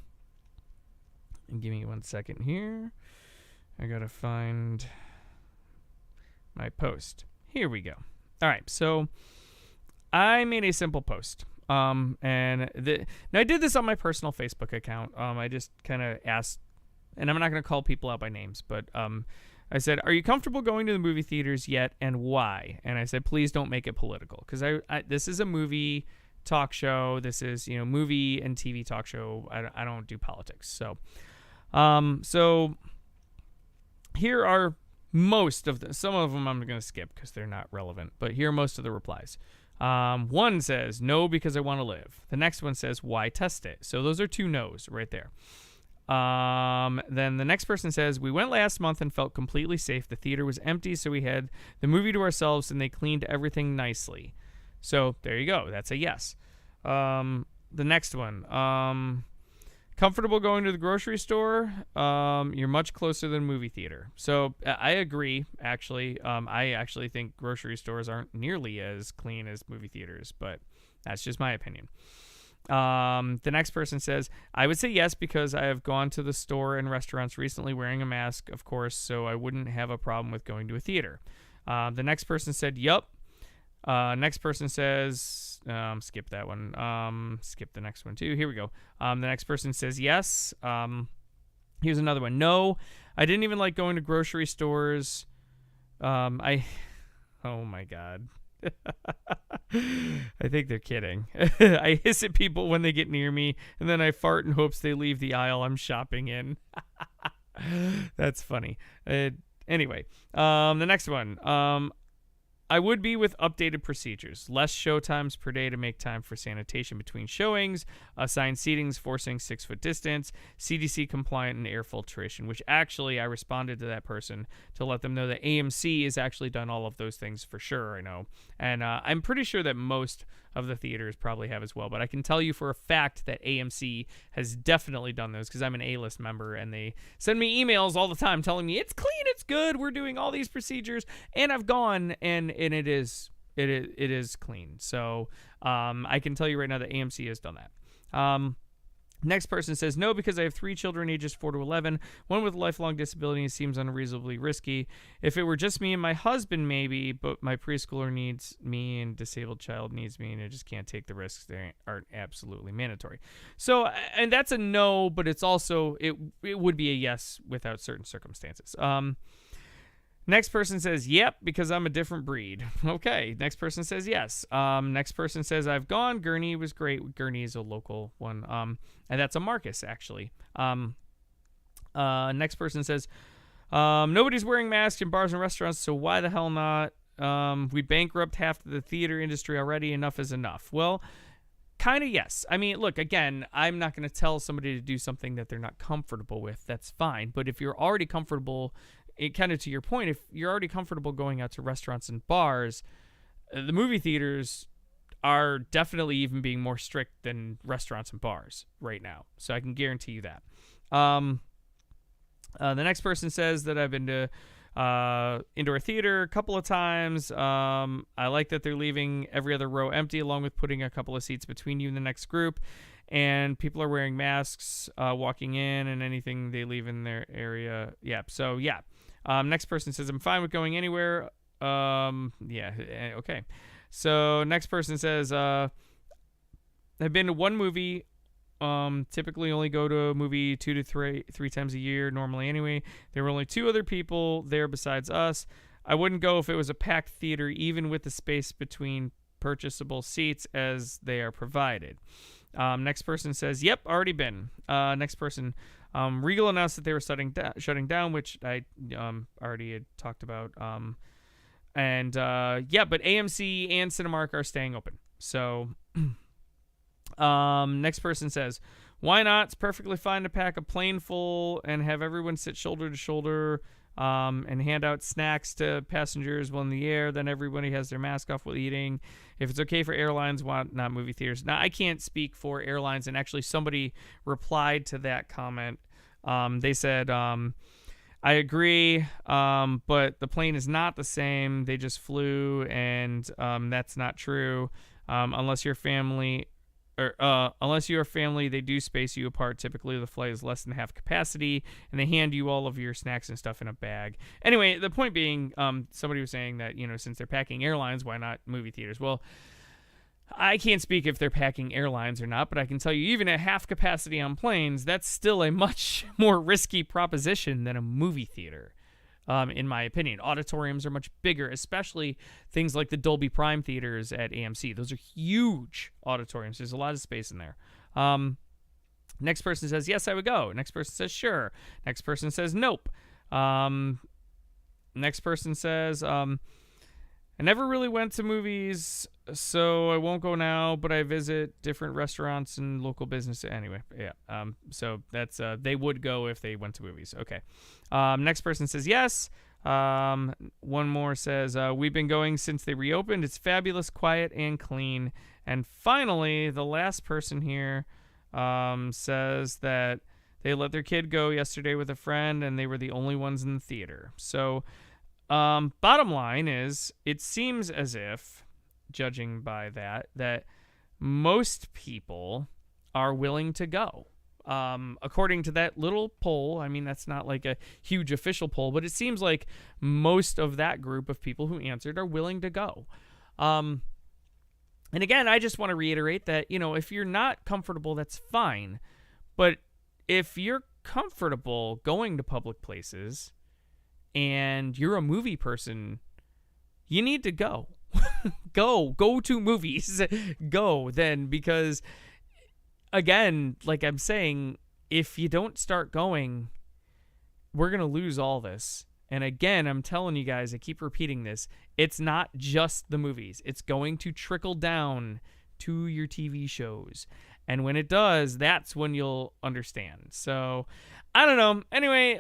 give me 1 second here. I gotta find my post. Here we go. All right, so I made a simple post. Now I did this on my personal Facebook account. I just kind of asked. And I'm not going to call people out by names, but I said, are you comfortable going to the movie theaters yet, and why? And I said, please don't make it political, because this is a movie talk show. This is, movie and TV talk show. I don't do politics. So here are most of them. Some of them I'm going to skip because they're not relevant, but here are most of the replies. One says, no, because I want to live. The next one says, why test it? So those are two no's right there. Then the next person says, we went last month and felt completely safe. The theater was empty, so we had the movie to ourselves, and they cleaned everything nicely. So there you go. That's a yes. The next one, comfortable going to the grocery store. You're much closer than movie theater. So I agree, actually. I actually think grocery stores aren't nearly as clean as movie theaters, but that's just my opinion. The next person says, I would say yes because I have gone to the store and restaurants recently wearing a mask, of course, so I wouldn't have a problem with going to a theater. The next person said, yup. Next person says, skip that one. Skip the next one too. Here we go. The next person says yes. Here's another one. No, I didn't even like going to grocery stores. Oh my God. I think they're kidding. I hiss at people when they get near me, and then I fart in hopes they leave the aisle I'm shopping in. That's funny. Anyway, the next one. I would be with updated procedures, less show times per day to make time for sanitation between showings, assigned seatings, forcing 6-foot distance, CDC compliant, and air filtration, which actually I responded to that person to let them know that AMC has actually done all of those things for sure, I know. And I'm pretty sure that most of the theaters probably have as well, but I can tell you for a fact that AMC has definitely done those because I'm an A-list member and they send me emails all the time telling me it's clean, it's good, we're doing all these procedures, and I've gone and it is clean. So I can tell you right now that AMC has done that. Next person says, no, because I have 3 children ages 4 to 11, one with a lifelong disability, and seems unreasonably risky. If it were just me and my husband, maybe, but my preschooler needs me and disabled child needs me, and I just can't take the risks. They aren't absolutely mandatory. So, and that's a no, but it's also, it would be a yes without certain circumstances. Next person says, yep, because I'm a different breed. Okay. Next person says yes. Next person says, I've gone. Gurney was great. Gurney is a local one. And that's a Marcus, actually. Next person says, nobody's wearing masks in bars and restaurants, so why the hell not? We bankrupt half of the theater industry already. Enough is enough. Well, kind of yes. I mean, look, again, I'm not going to tell somebody to do something that they're not comfortable with. That's fine. But if you're already comfortable, it kind of to your point, if you're already comfortable going out to restaurants and bars, the movie theaters are definitely even being more strict than restaurants and bars right now. So I can guarantee you that. The next person says that I've been to indoor theater a couple of times. I like that they're leaving every other row empty along with putting a couple of seats between you and the next group. And people are wearing masks walking in and anything they leave in their area. Yeah, so yeah. Next person says, I'm fine with going anywhere. Yeah, okay. So next person says, I've been to one movie. Typically only go to a movie 2 to 3 times a year, normally anyway. There were only 2 other people there besides us. I wouldn't go if it was a packed theater, even with the space between purchasable seats as they are provided. Next person says, yep, already been. Next person, Regal announced that they were shutting down, which I already had talked about. Yeah, but AMC and Cinemark are staying open. So, next person says, why not? It's perfectly fine to pack a plane full and have everyone sit shoulder to shoulder and hand out snacks to passengers while in the air. Then everybody has their mask off while eating. If it's okay for airlines, why not movie theaters? Now, I can't speak for airlines, and actually somebody replied to that comment. They said, I agree, but the plane is not the same. They just flew, and that's not true. Unless you're family, they do space you apart. Typically, the flight is less than half capacity, and they hand you all of your snacks and stuff in a bag. Anyway, the point being, somebody was saying that, since they're packing airlines, why not movie theaters? Well, I can't speak if they're packing airlines or not, but I can tell you, even at half capacity on planes, that's still a much more risky proposition than a movie theater, in my opinion. Auditoriums are much bigger, especially things like the Dolby Prime theaters at AMC. Those are huge auditoriums. There's a lot of space in there. Next person says, yes, I would go. Next person says, sure. Next person says, nope. Next person says, I never really went to movies, so I won't go now, but I visit different restaurants and local business. Anyway, yeah. So that's, they would go if they went to movies. Okay. Next person says yes. One more says, we've been going since they reopened. It's fabulous, quiet, and clean. And finally, the last person here says that they let their kid go yesterday with a friend, and they were the only ones in the theater. So bottom line is, it seems as if, judging by that most people are willing to go. According to that little poll, I mean, that's not like a huge official poll, but it seems like most of that group of people who answered are willing to go. And again, I just want to reiterate that, if you're not comfortable, that's fine. But if you're comfortable going to public places and you're a movie person, you need to go. Go to movies. Go then, because again, like I'm saying, if you don't start going, we're going to lose all this. And again, I'm telling you guys, I keep repeating this. It's not just the movies. It's going to trickle down to your TV shows. And when it does, that's when you'll understand. So, I don't know. Anyway,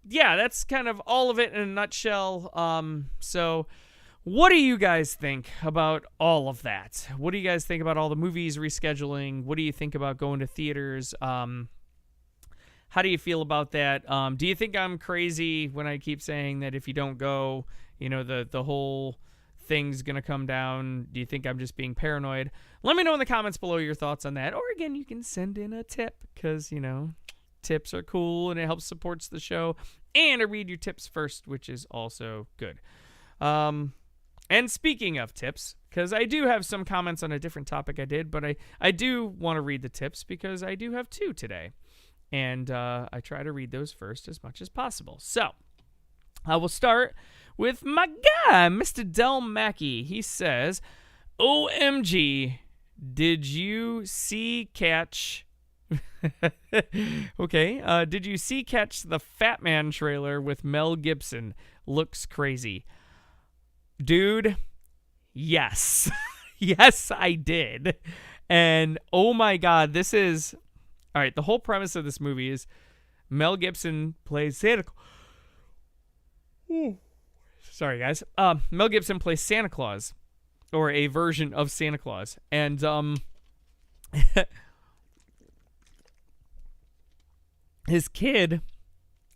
yeah, that's kind of all of it in a nutshell. So, what do you guys think about all of that? What do you guys think about all the movies rescheduling? What do you think about going to theaters? How do you feel about that? Do you think I'm crazy when I keep saying that if you don't go, the whole thing's going to come down? Do you think I'm just being paranoid? Let me know in the comments below your thoughts on that. Or again, you can send in a tip because, tips are cool and it helps supports the show. And I read your tips first, which is also good. And speaking of tips, because I do have some comments on a different topic I did, but I do want to read the tips because I do have 2 today. And I try to read those first as much as possible. So, I will start with my guy, Mr. Del Mackey. He says, OMG, did you see Catch... okay, did you see Catch the Fat Man trailer with Mel Gibson? Looks crazy. Dude, yes. Yes, I did. And, oh my God, this is... All right, the whole premise of this movie is Mel Gibson plays Santa Claus. Sorry, guys. Mel Gibson plays Santa Claus, or a version of Santa Claus. And his kid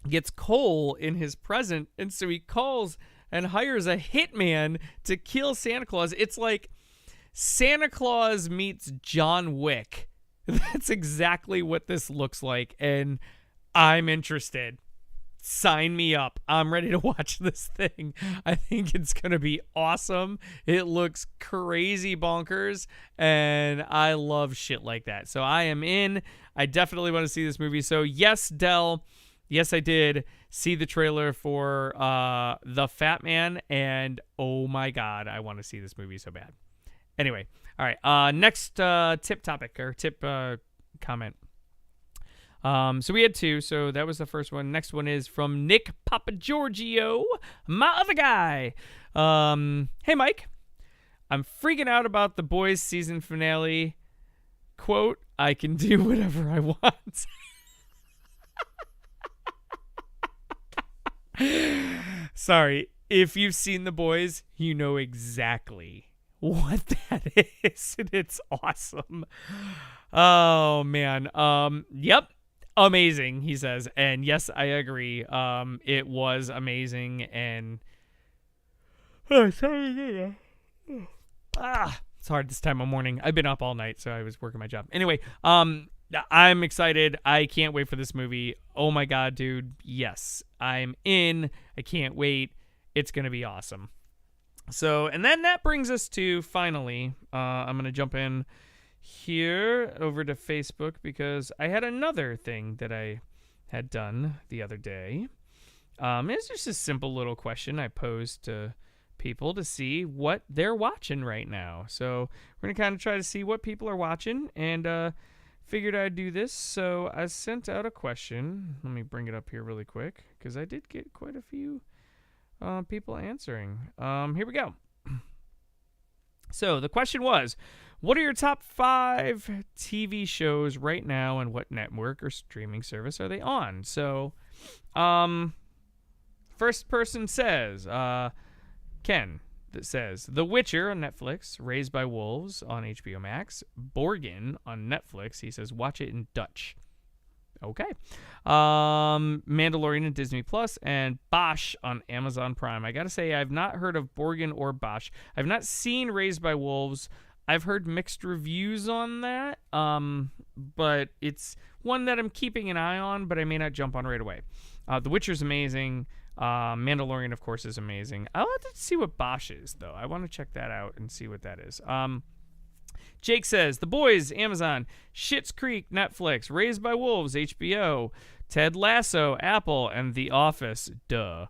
gets coal in his present, and so he calls and hires a hitman to kill Santa Claus. It's like Santa Claus meets John Wick. That's exactly what this looks like, and I'm interested. Sign me up. I'm ready to watch this thing. I think it's going to be awesome. It looks crazy bonkers, and I love shit like that. So I am in. I definitely want to see this movie. So yes, Del, yes, I did see the trailer for The Fat Man, and oh my God, I want to see this movie so bad. Anyway, all right. Next tip topic or tip comment. So we had 2. So that was the first one. Next one is from Nick Papagiorgio, my other guy. Hey, Mike. I'm freaking out about The Boys season finale. Quote, I can do whatever I want. Sorry. If you've seen The Boys, you know exactly what that is, and it's awesome. Oh man. Yep, amazing, he says, and yes, I agree. It was amazing, and it's hard this time of morning. I've been up all night, so I was working my job. Anyway, I'm excited. I can't wait for this movie. Oh my God, dude. Yes, I'm in. I can't wait. It's gonna be awesome. So, and then that brings us to, finally, I'm going to jump in here over to Facebook because I had another thing that I had done the other day. It's just a simple little question I posed to people to see what they're watching right now. So, we're going to kind of try to see what people are watching, and figured I'd do this. So, I sent out a question. Let me bring it up here really quick because I did get quite a few people answering. Here we go. So the question was, what are your top 5 TV shows right now, and what network or streaming service are they on? So, first person says, Ken, that says The Witcher on Netflix, Raised by Wolves on HBO Max, Borgen on Netflix. He says watch it in Dutch. Okay. Mandalorian on Disney Plus, and Bosch on Amazon Prime. I gotta say, I've not heard of Borgen or Bosch. I've not seen Raised by Wolves. I've heard mixed reviews on that, but it's one that I'm keeping an eye on, but I may not jump on right away. The Witcher's amazing. Mandalorian, of course, is amazing. I'll have to see what Bosch is, though. I want to check that out and see what that is. Jake says, The Boys, Amazon, Schitt's Creek, Netflix, Raised by Wolves, HBO, Ted Lasso, Apple, and The Office, duh.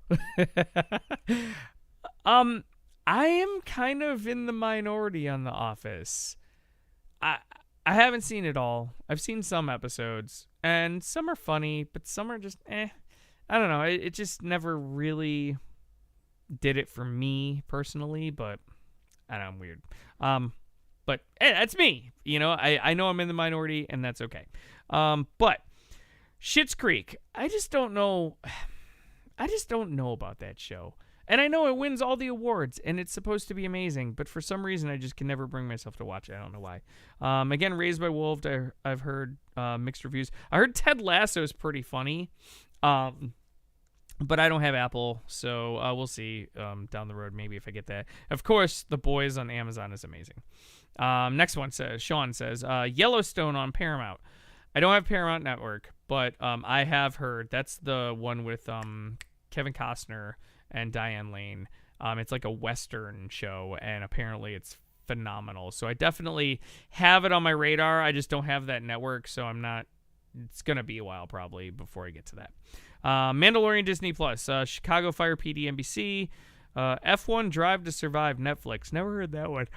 I am kind of in the minority on The Office. I haven't seen it all. I've seen some episodes, and some are funny, but some are just I don't know. It just never really did it for me personally, but I don't know, I'm weird. But hey, that's me. I know I'm in the minority, and that's okay. But Schitt's Creek, I just don't know. I just don't know about that show. And I know it wins all the awards, and it's supposed to be amazing, but for some reason, I just can never bring myself to watch it. I don't know why. Again, Raised by Wolves, I've heard mixed reviews. I heard Ted Lasso is pretty funny, but I don't have Apple, so we'll see down the road maybe if I get that. Of course, The Boys on Amazon is amazing. Next one Sean says, Yellowstone on Paramount. I don't have Paramount Network, but I have heard that's the one with Kevin Costner and Diane Lane. It's like a Western show, and apparently it's phenomenal. So I definitely have it on my radar. I just don't have that network, so it's going to be a while probably before I get to that. Mandalorian Disney Plus, Chicago Fire PD NBC, F1 Drive to Survive Netflix. Never heard that one.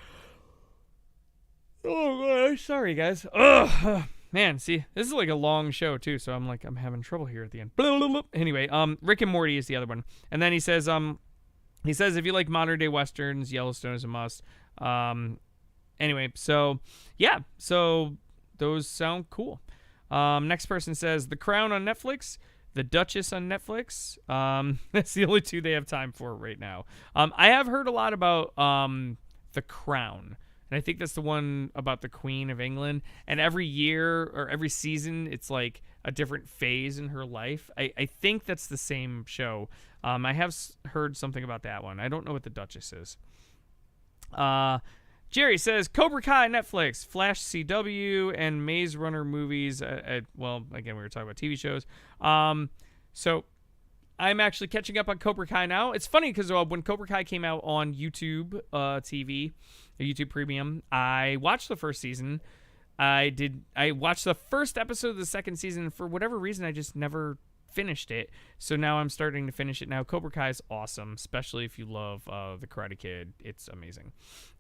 Oh, sorry guys. Ugh. Man, see, this is like a long show too, so I'm having trouble here at the end. Anyway, Rick and Morty is the other one, and then he says if you like modern day westerns, Yellowstone is a must. Anyway, so yeah, so those sound cool. Next person says The Crown on Netflix, The Duchess on Netflix. That's the only two they have time for right now. I have heard a lot about The Crown. And I think that's the one about the Queen of England. And every year or every season, it's like a different phase in her life. I think that's the same show. I have heard something about that one. I don't know what the Duchess is. Jerry says, Cobra Kai Netflix, Flash CW, and Maze Runner movies. Well, again, we were talking about TV shows. So I'm actually catching up on Cobra Kai now. It's funny because when Cobra Kai came out on YouTube TV, YouTube Premium, I watched the first season. I watched the first episode of the second season. And for whatever reason, I just never finished it. So now I'm starting to finish it now. Cobra Kai is awesome, especially if you love The Karate Kid. It's amazing.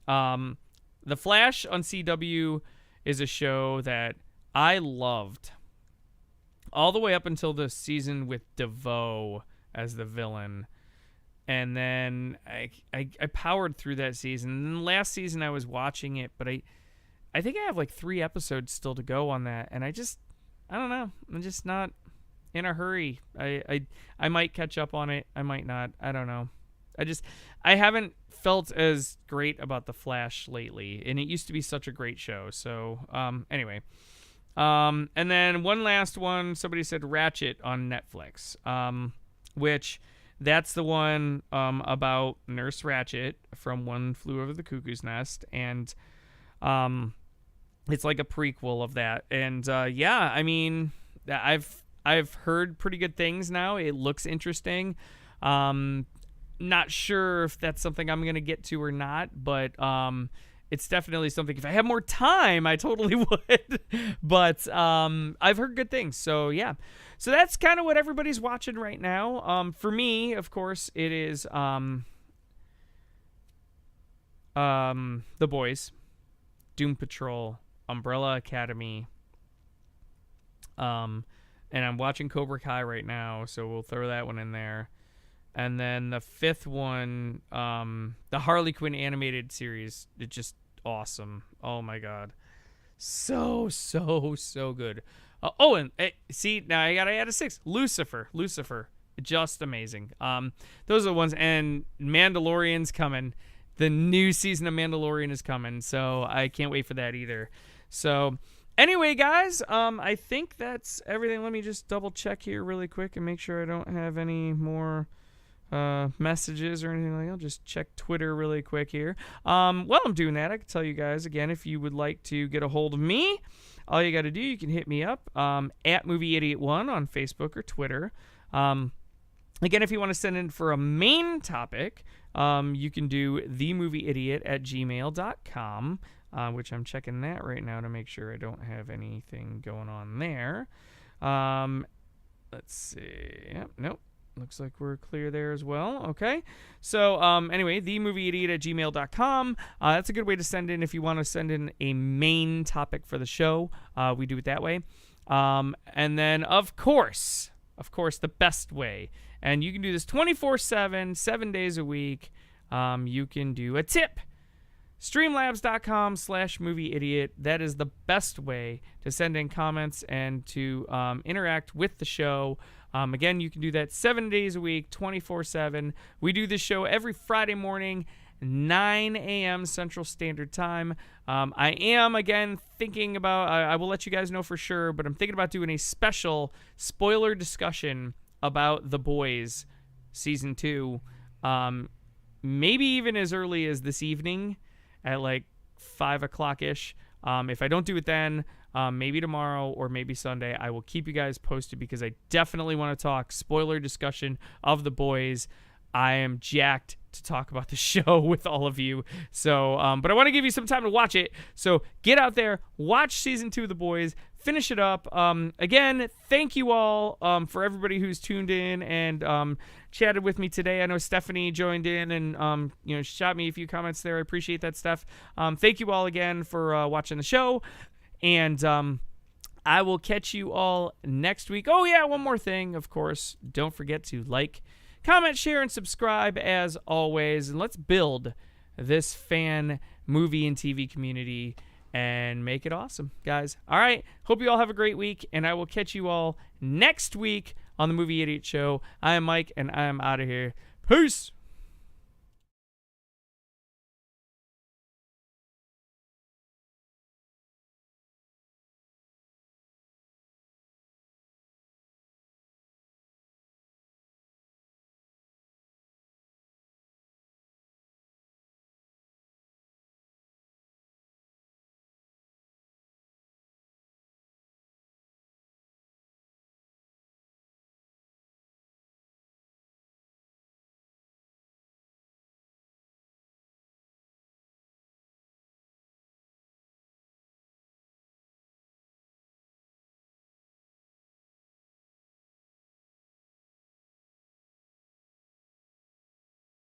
The Flash on CW is a show that I loved all the way up until the season with DeVoe as the villain. And then I powered through that season. And then last season I was watching it, but I think I have like 3 episodes still to go on that. And I don't know. I'm just not in a hurry. I might catch up on it. I might not. I don't know. I haven't felt as great about The Flash lately. And it used to be such a great show. So anyway. And then one last one. Somebody said Ratchet on Netflix. Which... that's the one about Nurse Ratched from One Flew Over the Cuckoo's Nest, and it's like a prequel of that. And yeah, I mean, I've heard pretty good things now. It looks interesting. Not sure if that's something I'm gonna get to or not, but it's definitely something. If I had more time, I totally would. But I've heard good things, so yeah. So that's kind of what everybody's watching right now. For me, of course, it is The Boys, Doom Patrol, Umbrella Academy, and I'm watching Cobra Kai right now, so we'll throw that one in there. And then the 5th one, the Harley Quinn animated series, it's just awesome. Oh my god. So good. And see, now I gotta add a 6th. Lucifer, just amazing. Those are the ones. And Mandalorian's coming. The new season of Mandalorian is coming, so I can't wait for that either. So anyway, guys, I think that's everything. Let me just double check here really quick and make sure I don't have any more messages or anything like that. I'll just check Twitter really quick here. While I'm doing that, I can tell you guys again, if you would like to get a hold of me, all you got to do, you can hit me up at MovieIdiot1 on Facebook or Twitter. Again, if you want to send in for a main topic, you can do themovieidiot@gmail.com, which I'm checking that right now to make sure I don't have anything going on there. Let's see. Yep, nope. Looks like we're clear there as well. Okay. So anyway, themovieidiot@gmail.com. That's a good way to send in if you want to send in a main topic for the show. We do it that way. And then, of course, of course, the best way. And you can do this 24/7, 7 days a week. You can do a tip. Streamlabs.com/movieidiot. That is the best way to send in comments and to interact with the show. Again, you can do that 7 days a week, 24/7. We do this show every Friday morning, 9 a.m. Central Standard Time. I am, again, thinking about, I will let you guys know for sure, but I'm thinking about doing a special spoiler discussion about The Boys Season 2. Maybe even as early as this evening at like 5 o'clock-ish. If I don't do it then, maybe tomorrow or maybe Sunday, I will keep you guys posted because I definitely want to talk spoiler discussion of The Boys. I am jacked to talk about the show with all of you. So, but I want to give you some time to watch it. So get out there, watch season 2 of The Boys, finish it up. Again, thank you all for everybody who's tuned in and chatted with me today. I know Stephanie joined in and shot me a few comments there. I appreciate that, Steph. Thank you all again for watching the show. And I will catch you all next week. Oh, yeah, one more thing, of course. Don't forget to like, comment, share, and subscribe as always. And let's build this fan movie and TV community and make it awesome, guys. All right. Hope you all have a great week, and I will catch you all next week on the Movie Idiot Show. I am Mike, and I am out of here. Peace.